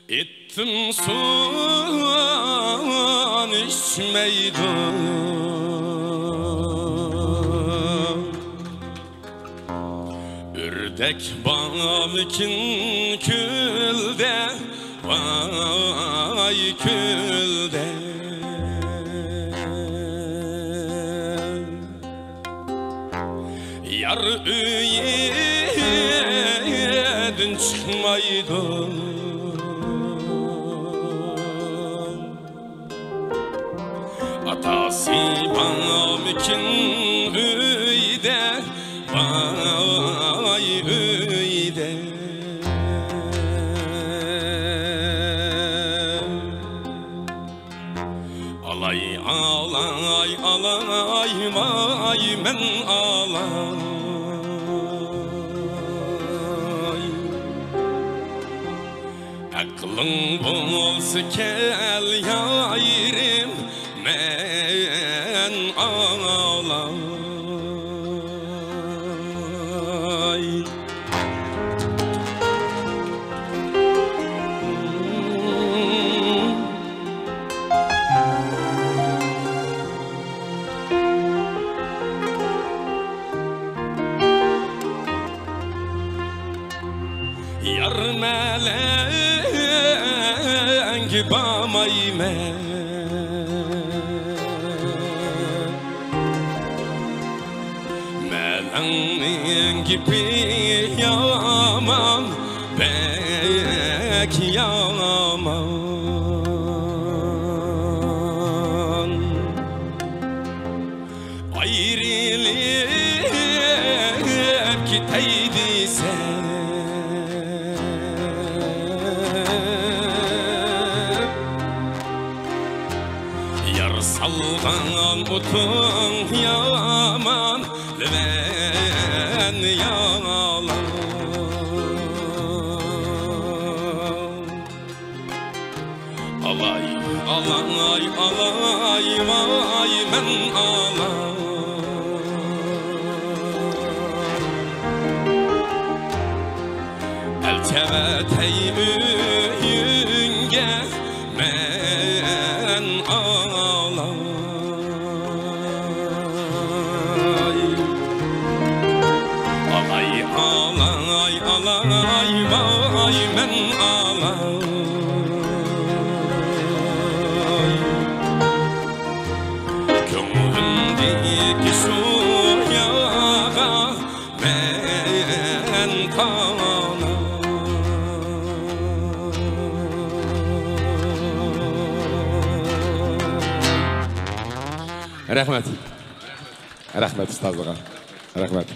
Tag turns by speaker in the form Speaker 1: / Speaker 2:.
Speaker 1: Ettim son içmeydim, ördek bağımkin külde, vay külde. Yar üyedin çıkmaydın, atası bağımkin üyde, vay üyde. Alay alay alay vay men alay, aklın bolsa kel yayrim men alay. Yar meleng bamayme, meleng gibi yaman, pek yaman. Ayrılık giteydi yar salgan utun yaman, ben yalan. Alay alay alay vay men alay. Elçevetey müyünge men alay. Alay alay alay vay men alay. Könglimdeki şu yaga men kalay.
Speaker 2: Rahmet. Rahmet ustazlığa. Rahmet.